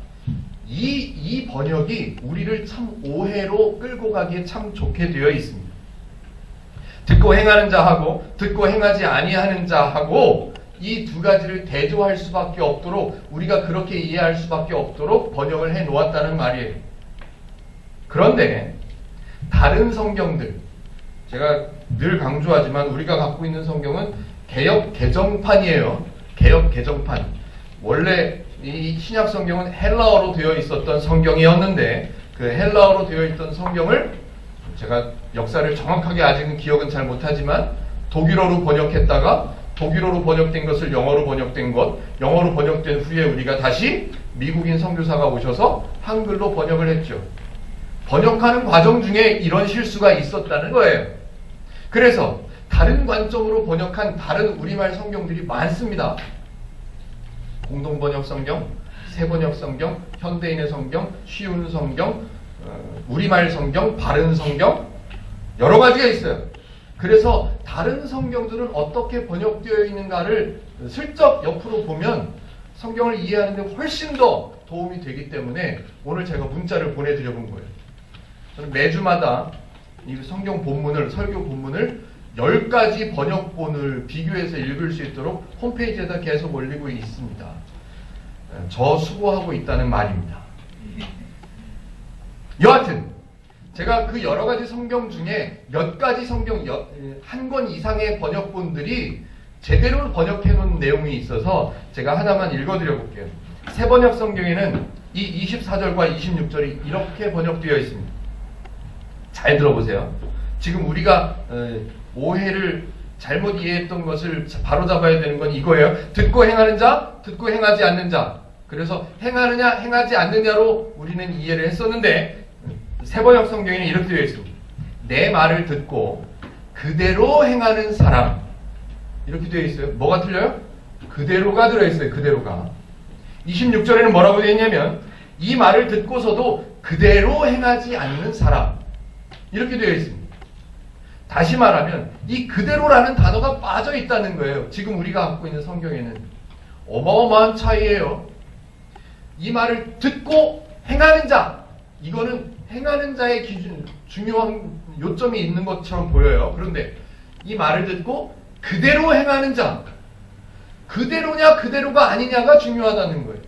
이 번역이 우리를 참 오해로 끌고 가기에 참 좋게 되어 있습니다. 듣고 행하는 자하고 듣고 행하지 아니하는 자하고 이 두 가지를 대조할 수밖에 없도록, 우리가 그렇게 이해할 수밖에 없도록 번역을 해 놓았다는 말이에요. 그런데 다른 성경들, 제가 늘 강조하지만 우리가 갖고 있는 성경은 개역 개정판이에요. 개역 개정판. 원래 이 신약 성경은 헬라어로 되어 있었던 성경이었는데 그 헬라어로 되어 있던 성경을 제가 역사를 정확하게 아직은 기억은 잘 못하지만 독일어로 번역했다가 독일어로 번역된 것을 영어로 번역된 것, 영어로 번역된 후에 우리가 다시 미국인 선교사가 오셔서 한글로 번역을 했죠. 번역하는 과정 중에 이런 실수가 있었다는 거예요. 그래서 다른 관점으로 번역한 다른 우리말 성경들이 많습니다. 공동번역 성경, 새번역 성경, 현대인의 성경, 쉬운 성경, 우리말 성경, 바른 성경 여러 가지가 있어요. 그래서 다른 성경들은 어떻게 번역되어 있는가를 슬쩍 옆으로 보면 성경을 이해하는 데 훨씬 더 도움이 되기 때문에 오늘 제가 문자를 보내드려 본 거예요. 저는 매주마다 이 성경 본문을, 설교 본문을 10가지 번역본을 비교해서 읽을 수 있도록 홈페이지에다 계속 올리고 있습니다. 저 수고하고 있다는 말입니다. 여하튼 제가 그 여러 가지 성경 중에 몇 가지 성경, 한 권 이상의 번역본들이 제대로 번역해 놓은 내용이 있어서 제가 하나만 읽어드려 볼게요. 새번역 성경에는 이 24절과 26절이 이렇게 번역되어 있습니다. 잘 들어보세요. 지금 우리가 오해를 잘못 이해했던 것을 바로잡아야 되는 건 이거예요. 듣고 행하는 자, 듣고 행하지 않는 자. 그래서 행하느냐, 행하지 않느냐로 우리는 이해를 했었는데 새번역 성경에는 이렇게 되어 있습니다. 내 말을 듣고 그대로 행하는 사람. 이렇게 되어 있어요. 뭐가 틀려요? 그대로가 들어있어요. 그대로가. 26절에는 뭐라고 되어 있냐면 이 말을 듣고서도 그대로 행하지 않는 사람. 이렇게 되어 있습니다. 다시 말하면 이 그대로라는 단어가 빠져 있다는 거예요. 지금 우리가 갖고 있는 성경에는. 어마어마한 차이예요. 이 말을 듣고 행하는 자. 이거는 행하는 자의 기준, 중요한 요점이 있는 것처럼 보여요. 그런데 이 말을 듣고 그대로 행하는 자. 그대로냐 그대로가 아니냐가 중요하다는 거예요.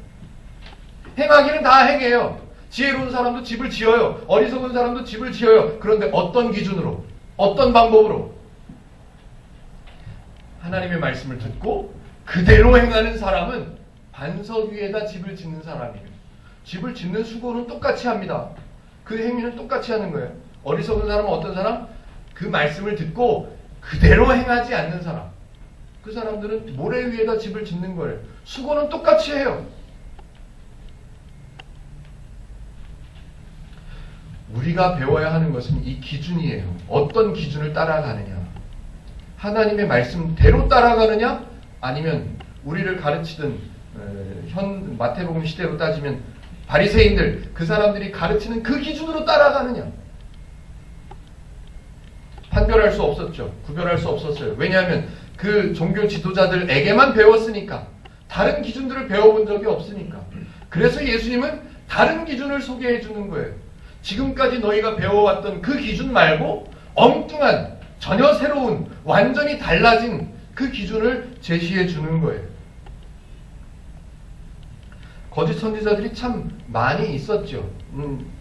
행하기는 다 행해요. 지혜로운 사람도 집을 지어요. 어리석은 사람도 집을 지어요. 그런데 어떤 기준으로? 어떤 방법으로? 하나님의 말씀을 듣고 그대로 행하는 사람은 반석 위에다 집을 짓는 사람이에요. 집을 짓는 수고는 똑같이 합니다. 그 행위는 똑같이 하는 거예요. 어리석은 사람은 어떤 사람? 그 말씀을 듣고 그대로 행하지 않는 사람. 그 사람들은 모래 위에다 집을 짓는 거예요. 수고는 똑같이 해요. 우리가 배워야 하는 것은 이 기준이에요. 어떤 기준을 따라가느냐. 하나님의 말씀대로 따라가느냐, 아니면 우리를 가르치던 현 마태복음 시대로 따지면 바리새인들, 그 사람들이 가르치는 그 기준으로 따라가느냐. 판별할 수 없었죠. 구별할 수 없었어요. 왜냐하면 그 종교 지도자들에게만 배웠으니까. 다른 기준들을 배워본 적이 없으니까. 그래서 예수님은 다른 기준을 소개해 주는 거예요. 지금까지 너희가 배워왔던 그 기준 말고 엉뚱한, 전혀 새로운, 완전히 달라진 그 기준을 제시해 주는 거예요. 거짓 선지자들이 참 많이 있었죠.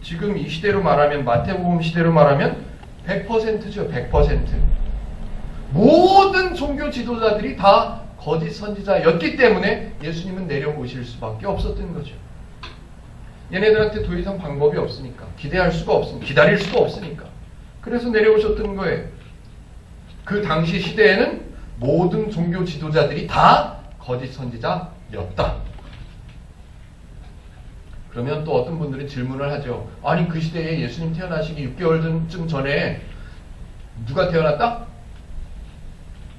지금 이 시대로 말하면, 마태복음 시대로 말하면 100%죠. 100%. 모든 종교 지도자들이 다 거짓 선지자였기 때문에 예수님은 내려오실 수밖에 없었던 거죠. 얘네들한테 더 이상 방법이 없으니까, 기대할 수가 없으니까, 기다릴 수가 없으니까. 그래서 내려오셨던 거예요. 그 당시 시대에는 모든 종교 지도자들이 다 거짓 선지자였다. 그러면 또 어떤 분들은 질문을 하죠. 아니, 그 시대에 예수님 태어나시기 6개월쯤 전에 누가 태어났다?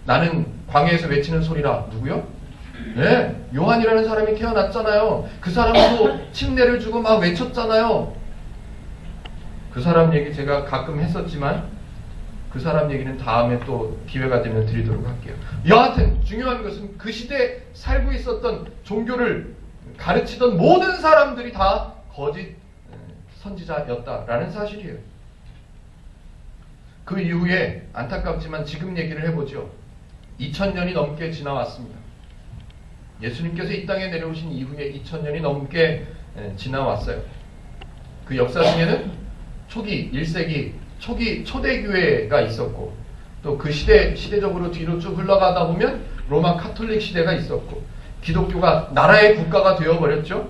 나는 광야에서 외치는 소리라. 누구요? 네, 요한이라는 사람이 태어났잖아요. 그 사람도 침례를 주고 막 외쳤잖아요. 그 사람 얘기 제가 가끔 했었지만 그 사람 얘기는 다음에 또 기회가 되면 드리도록 할게요. 여하튼 중요한 것은 그 시대에 살고 있었던 종교를 가르치던 모든 사람들이 다 거짓 선지자였다라는 사실이에요. 그 이후에 안타깝지만 지금 얘기를 해보죠. 2000년이 넘게 지나왔습니다. 예수님께서 이 땅에 내려오신 이후에 2000년이 넘게 지나왔어요. 그 역사 중에는 초기 1세기 초기 초대교회가 있었고, 또 그 시대적으로 뒤로 쭉 흘러가다 보면 로마 카톨릭 시대가 있었고, 기독교가 나라의 국가가 되어버렸죠.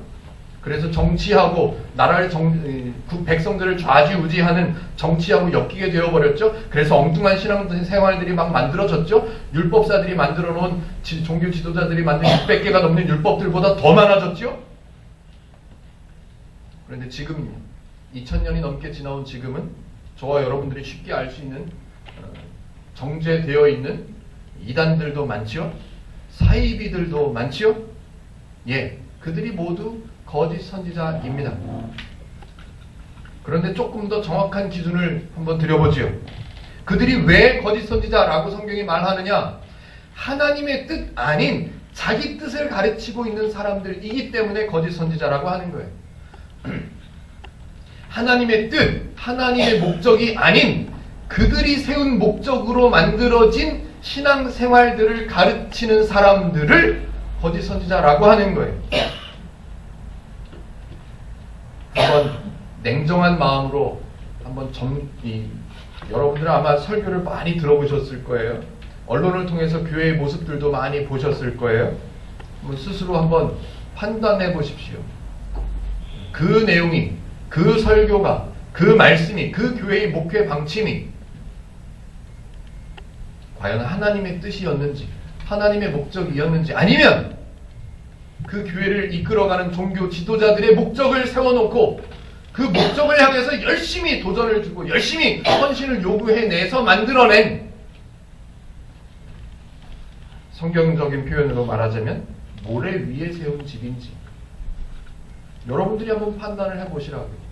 그래서 정치하고 나라를 백성들을 좌지우지하는 정치하고 엮이게 되어버렸죠. 그래서 엉뚱한 신앙생활들이 막 만들어졌죠. 율법사들이 만들어놓은 종교 지도자들이 만든 600개가 넘는 율법들보다 더 많아졌죠. 그런데 지금 2000년이 넘게 지나온 지금은 저와 여러분들이 쉽게 알 수 있는 정제되어 있는 이단들도 많지요. 사이비들도 많지요. 예, 그들이 모두 거짓 선지자입니다. 그런데 조금 더 정확한 기준을 한번 드려보지요. 그들이 왜 거짓 선지자라고 성경이 말하느냐? 하나님의 뜻 아닌 자기 뜻을 가르치고 있는 사람들이기 때문에 거짓 선지자라고 하는 거예요. 하나님의 뜻, 하나님의 목적이 아닌 그들이 세운 목적으로 만들어진 신앙생활들을 가르치는 사람들을 거짓 선지자라고 하는 거예요. 한번 냉정한 마음으로 한번 여러분들은 아마 설교를 많이 들어보셨을 거예요. 언론을 통해서 교회의 모습들도 많이 보셨을 거예요. 스스로 한번 판단해 보십시오. 그 내용이, 그 설교가, 그 말씀이, 그 교회의 목회 방침이 과연 하나님의 뜻이었는지, 하나님의 목적이었는지, 아니면 그 교회를 이끌어가는 종교 지도자들의 목적을 세워놓고 그 목적을 향해서 열심히 도전을 주고 열심히 헌신을 요구해내서 만들어낸, 성경적인 표현으로 말하자면 모래 위에 세운 집인지 여러분들이 한번 판단을 해보시라고요.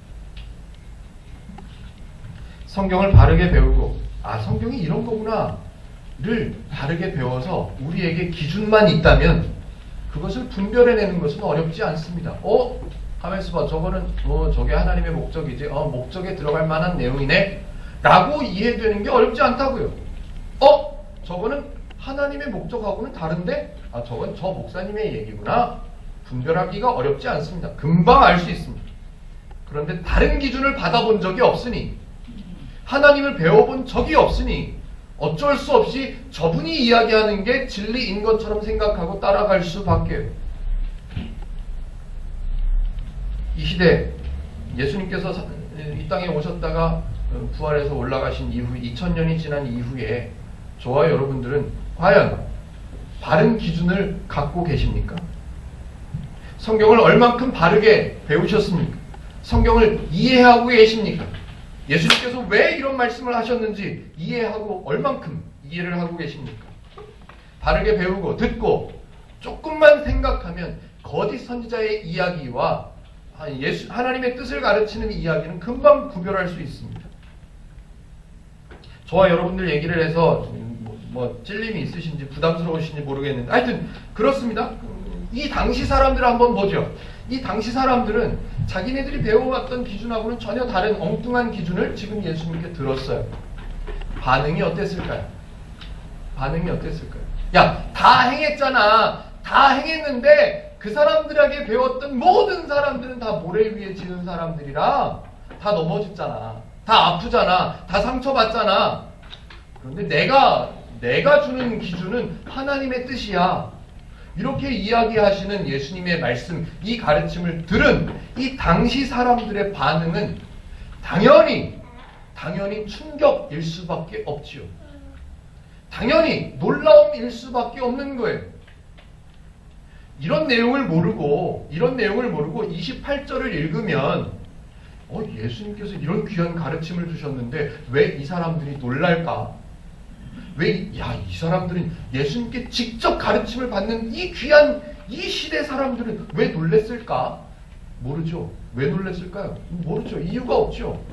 성경을 바르게 배우고 성경이 이런 거구나를 바르게 배워서 우리에게 기준만 있다면 그것을 분별해내는 것은 어렵지 않습니다. 가만있어 봐. 저거는 저게 하나님의 목적이지. 목적에 들어갈 만한 내용이네 라고 이해되는 게 어렵지 않다고요. 저거는 하나님의 목적하고는 다른데 저건 저 목사님의 얘기구나. 분별하기가 어렵지 않습니다. 금방 알 수 있습니다. 그런데 다른 기준을 받아본 적이 없으니, 하나님을 배워본 적이 없으니 어쩔 수 없이 저분이 이야기하는 게 진리인 것처럼 생각하고 따라갈 수밖에요. 이 시대 예수님께서 이 땅에 오셨다가 부활해서 올라가신 이후 2000년이 지난 이후에 저와 여러분들은 과연 바른 기준을 갖고 계십니까? 성경을 얼만큼 바르게 배우셨습니까? 성경을 이해하고 계십니까? 예수님께서 왜 이런 말씀을 하셨는지 이해하고 얼만큼 이해를 하고 계십니까? 바르게 배우고 듣고 조금만 생각하면 거짓 선지자의 이야기와 하나님의 뜻을 가르치는 이야기는 금방 구별할 수 있습니다. 저와 여러분들 얘기를 해서 찔림이 있으신지 부담스러우신지 모르겠는데 하여튼 그렇습니다. 이 당시 사람들을 한번 보죠. 이 당시 사람들은 자기네들이 배워왔던 기준하고는 전혀 다른 엉뚱한 기준을 지금 예수님께 들었어요. 반응이 어땠을까요? 야, 다 행했잖아. 다 행했는데 그 사람들에게 배웠던 모든 사람들은 다 모래 위에 지는 사람들이라 다 넘어졌잖아. 다 아프잖아. 다 상처받잖아. 그런데 내가 주는 기준은 하나님의 뜻이야. 이렇게 이야기하시는 예수님의 말씀, 이 가르침을 들은 이 당시 사람들의 반응은 당연히 충격일 수밖에 없지요. 당연히 놀라움일 수밖에 없는 거예요. 이런 내용을 모르고 28절을 읽으면 예수님께서 이런 귀한 가르침을 주셨는데 왜 이 사람들이 놀랄까? 이 사람들은 예수님께 직접 가르침을 받는 이 귀한 이 시대 사람들은 왜 놀랬을까? 모르죠. 왜 놀랬을까요? 모르죠. 이유가 없죠.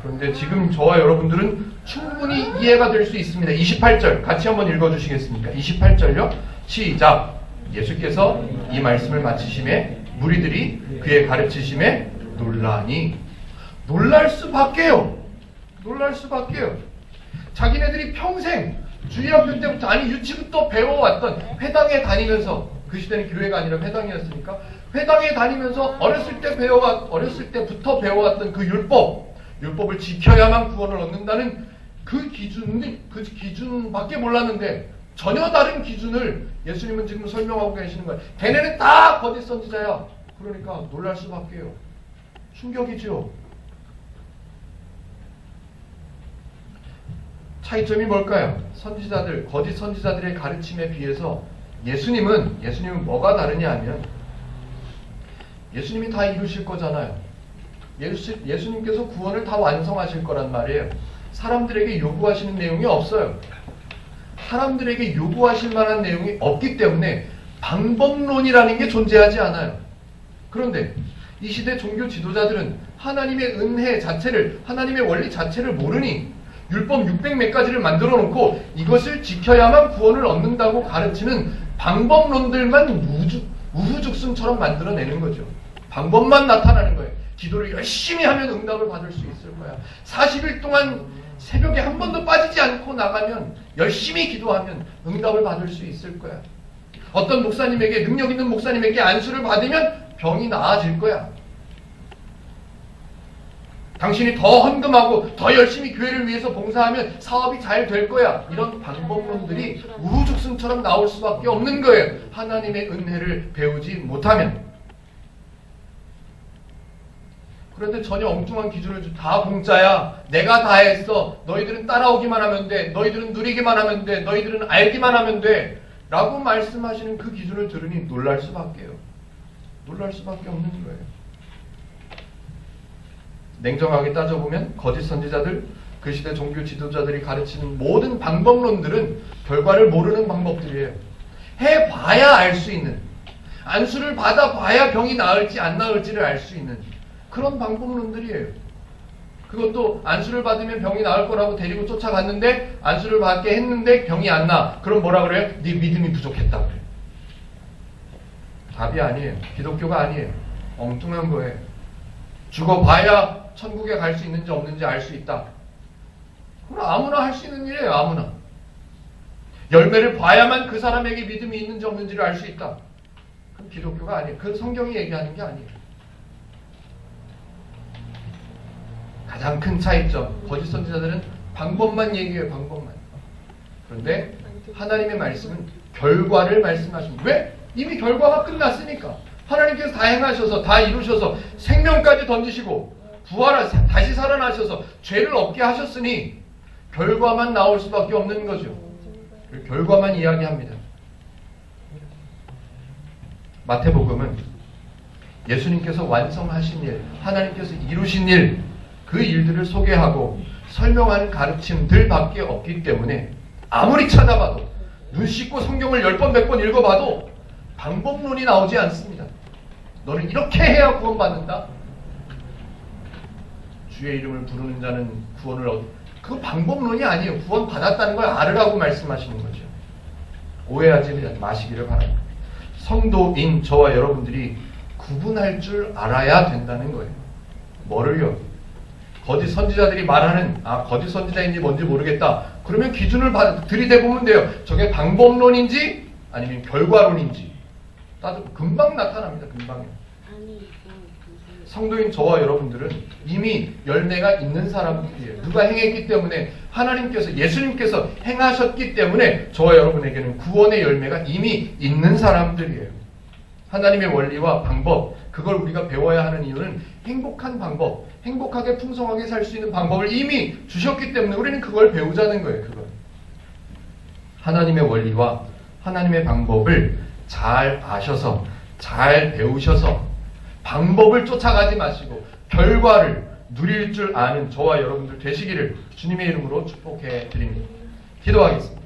그런데 지금 저와 여러분들은 충분히 이해가 될 수 있습니다. 28절 같이 한번 읽어주시겠습니까? 28절요. 시작. 예수께서 이 말씀을 마치심에 무리들이 그의 가르치심에 놀라니. 놀랄 수밖에요. 자기네들이 평생 주일학교 때부터 유치부터 배워왔던 회당에 다니면서, 그 시대는 교회가 아니라 회당이었으니까 회당에 다니면서 어렸을 때부터 배워왔던 그 율법을 지켜야만 구원을 얻는다는 그 기준밖에 몰랐는데 전혀 다른 기준을 예수님은 지금 설명하고 계시는 거예요. 걔네는 다 거짓 선지자야. 그러니까 놀랄 수밖에요. 충격이죠. 차이점이 뭘까요? 거짓 선지자들의 가르침에 비해서 예수님은 뭐가 다르냐 하면 예수님이 다 이루실 거잖아요. 예수님께서 구원을 다 완성하실 거란 말이에요. 사람들에게 요구하시는 내용이 없어요. 사람들에게 요구하실 만한 내용이 없기 때문에 방법론이라는 게 존재하지 않아요. 그런데 이 시대 종교 지도자들은 하나님의 은혜 자체를, 하나님의 원리 자체를 모르니 율법 600 몇 가지를 만들어 놓고 이것을 지켜야만 구원을 얻는다고 가르치는 방법론들만 우후죽순처럼 만들어내는 거죠. 방법만 나타나는 거예요. 기도를 열심히 하면 응답을 받을 수 있을 거야. 40일 동안 새벽에 한 번도 빠지지 않고 나가면, 열심히 기도하면 응답을 받을 수 있을 거야. 어떤 목사님에게, 능력 있는 목사님에게 안수를 받으면 병이 나아질 거야. 당신이 더 헌금하고 더 열심히 교회를 위해서 봉사하면 사업이 잘 될 거야. 이런 방법론들이 우후죽순처럼 나올 수밖에 없는 거예요. 하나님의 은혜를 배우지 못하면. 그런데 전혀 엉뚱한 기준을 다 공짜야. 내가 다 했어. 너희들은 따라오기만 하면 돼. 너희들은 누리기만 하면 돼. 너희들은 알기만 하면 돼. 라고 말씀하시는 그 기준을 들으니 놀랄 수밖에요. 놀랄 수밖에 없는 거예요. 냉정하게 따져보면 거짓 선지자들, 그 시대 종교 지도자들이 가르치는 모든 방법론들은 결과를 모르는 방법들이에요. 해봐야 알 수 있는, 안수를 받아봐야 병이 나을지 안 나을지를 알 수 있는 그런 방법론들이에요. 그것도 안수를 받으면 병이 나을 거라고 데리고 쫓아갔는데 안수를 받게 했는데 병이 안 나. 그럼 뭐라 그래요? 네 믿음이 부족했다 그래요. 답이 아니에요. 기독교가 아니에요. 엉뚱한 거예요. 죽어봐야 천국에 갈 수 있는지 없는지 알 수 있다. 그럼 아무나 할 수 있는 일이에요. 아무나. 열매를 봐야만 그 사람에게 믿음이 있는지 없는지를 알 수 있다. 그럼 기독교가 아니에요. 그건 성경이 얘기하는 게 아니에요. 가장 큰 차이점, 거짓 선지자들은 방법만 얘기해요. 방법만. 그런데 하나님의 말씀은 결과를 말씀하십니다. 왜? 이미 결과가 끝났으니까. 하나님께서 다 행하셔서, 다 이루셔서 생명까지 던지시고 부활하셔서 다시 살아나셔서 죄를 없게 하셨으니 결과만 나올 수밖에 없는 거죠. 결과만 이야기합니다. 마태복음은 예수님께서 완성하신 일, 하나님께서 이루신 일, 그 일들을 소개하고 설명하는 가르침들밖에 없기 때문에 아무리 찾아봐도, 눈 씻고 성경을 10번 100번 읽어봐도 방법론이 나오지 않습니다. 너는 이렇게 해야 구원받는다. 주의 이름을 부르는 자는 구원을 그 방법론이 아니에요. 구원받았다는 걸 알으라고 말씀하시는 거죠. 오해하지 마시기를 바랍니다. 성도인 저와 여러분들이 구분할 줄 알아야 된다는 거예요. 뭐를요? 거짓 선지자들이 말하는, 거짓 선지자인지 뭔지 모르겠다. 그러면 기준을 들이대보면 돼요. 저게 방법론인지 아니면 결과론인지. 금방 나타납니다. 금방요. 성도인 저와 여러분들은 이미 열매가 있는 사람들이에요. 누가 행했기 때문에, 하나님께서, 예수님께서 행하셨기 때문에 저와 여러분에게는 구원의 열매가 이미 있는 사람들이에요. 하나님의 원리와 방법, 그걸 우리가 배워야 하는 이유는 행복한 방법, 행복하게 풍성하게 살 수 있는 방법을 이미 주셨기 때문에 우리는 그걸 배우자는 거예요. 그걸. 하나님의 원리와 하나님의 방법을 잘 아셔서, 잘 배우셔서 방법을 쫓아가지 마시고 결과를 누릴 줄 아는 저와 여러분들 되시기를 주님의 이름으로 축복해 드립니다. 기도하겠습니다.